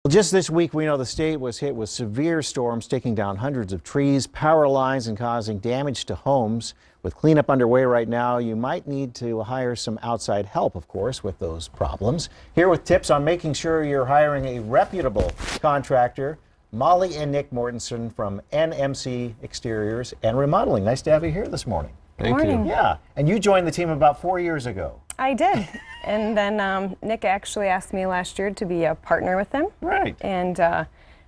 Well, just this week, we know the state was hit with severe storms, taking down hundreds of trees, power lines, and causing damage to homes. With cleanup underway right now, you might need to hire some outside help, of course, with those problems. Here with tips on making sure you're hiring a reputable contractor, Molly and Nick Mortensen from NMC Exteriors and Remodeling. Nice to have you here this morning. Thank you. Yeah, and you joined the team about 4 years ago. I did. And then Nick actually asked me last year to be a partner with him. Right. And I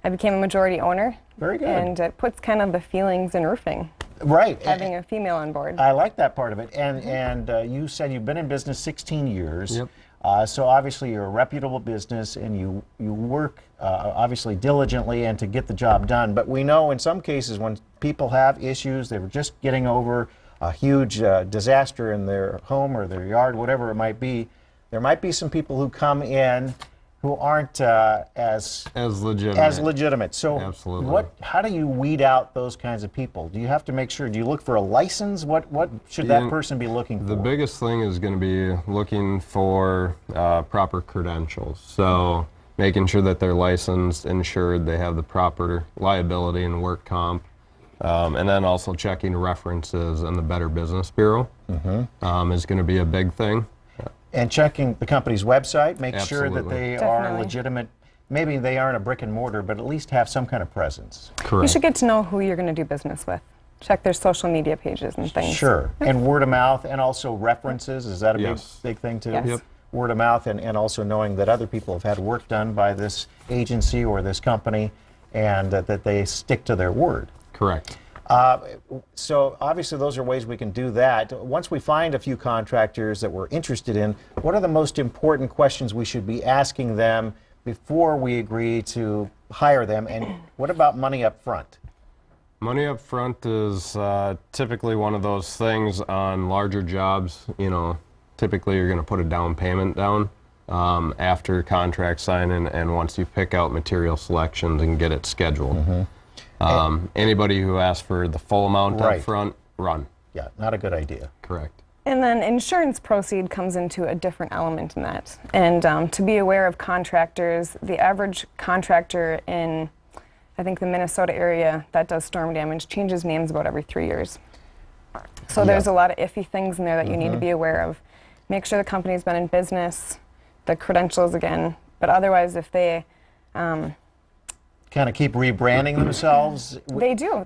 became a majority owner. Very good. And it puts kind of the feelings in roofing. Right. Having a female on board. I like that part of it. And you said you've been in business 16 years. Yep. So obviously you're a reputable business and you work obviously diligently and to get the job done. But we know in some cases when people have issues, they were just getting over a huge disaster in their home or their yard, whatever it might be, there might be some people who come in who aren't as legitimate. So absolutely. How do you weed out those kinds of people? Do you have to make sure, do you look for a license? What should that person be looking for? The biggest thing is going to be looking for proper credentials. So making sure that they're licensed, insured, they have the proper liability and work comp. And then also checking references in the Better Business Bureau is going to be a big thing. And checking the company's website, make sure that they Definitely. are legitimate. Maybe they aren't a brick and mortar, but at least have some kind of presence. Correct. You should get to know who you're going to do business with. Check their social media pages and things. Sure. And word of mouth and also references. Is that a big thing too? Yes. Yep. Word of mouth and also knowing that other people have had work done by this agency or this company and that they stick to their word. Correct. So obviously those are ways we can do that. Once we find a few contractors that we're interested in, what are the most important questions we should be asking them before we agree to hire them? And what about money up front? Money up front is typically one of those things on larger jobs. You know, typically you're going to put a down payment down after contract signing and once you pick out material selections and get it scheduled. Anybody who asks for the full amount up front, run. Yeah, not a good idea. Correct. And then insurance proceed comes into a different element in that. And to be aware of contractors, the average contractor in, I think, the Minnesota area that does storm damage changes names about every 3 years. So there's a lot of iffy things in there that you need to be aware of. Make sure the company's been in business, the credentials again, but otherwise if they kind of keep rebranding themselves? They do.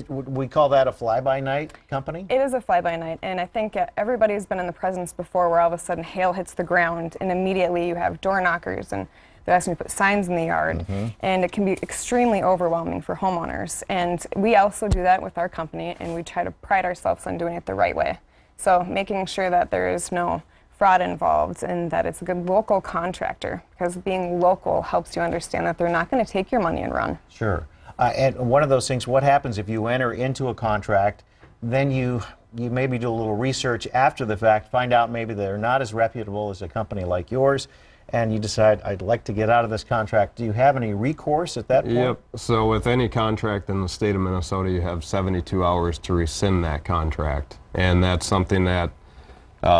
Would we call that a fly-by-night company? It is a fly-by-night, and I think everybody's been in the presence before where all of a sudden hail hits the ground and immediately you have door knockers and they're asking you to put signs in the yard, and it can be extremely overwhelming for homeowners. And we also do that with our company, and we try to pride ourselves on doing it the right way. So making sure that there is no fraud involved and that it's a good local contractor, because being local helps you understand that they're not going to take your money and run. Sure. And one of those things, what happens if you enter into a contract, then you maybe do a little research after the fact, find out maybe they're not as reputable as a company like yours, and you decide, I'd like to get out of this contract. Do you have any recourse at that point? Yep. So with any contract in the state of Minnesota, you have 72 hours to rescind that contract. And that's something that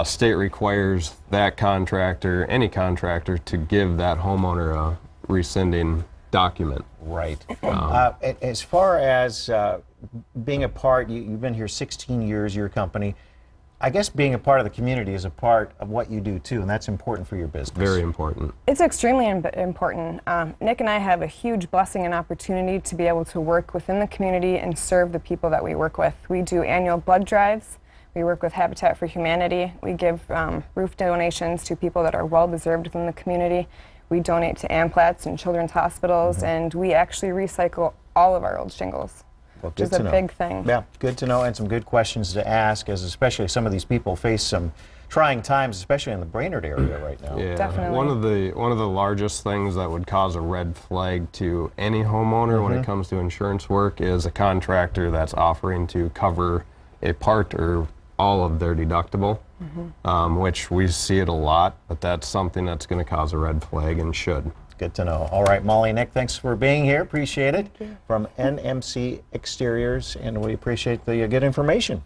state requires that contractor, any contractor, to give that homeowner a rescinding document. Right. As far as being a part, you've been here 16 years, your company. I guess being a part of the community is a part of what you do too, and that's important for your business. Very important. It's extremely important. Nick and I have a huge blessing and opportunity to be able to work within the community and serve the people that we work with. We do annual blood drives. We work with Habitat for Humanity. We give roof donations to people that are well-deserved within the community. We donate to AMPLATs and children's hospitals, and we actually recycle all of our old shingles, which is a big thing. Yeah, good to know, and some good questions to ask, as especially some of these people face some trying times, especially in the Brainerd area right now. Yeah, definitely. One of the largest things that would cause a red flag to any homeowner when it comes to insurance work is a contractor that's offering to cover a part or all of their deductible, which we see it a lot, but that's something that's going to cause a red flag and should. Good to know. All right, Molly, Nick, thanks for being here. Appreciate it. From NMC Exteriors, and we appreciate the good information.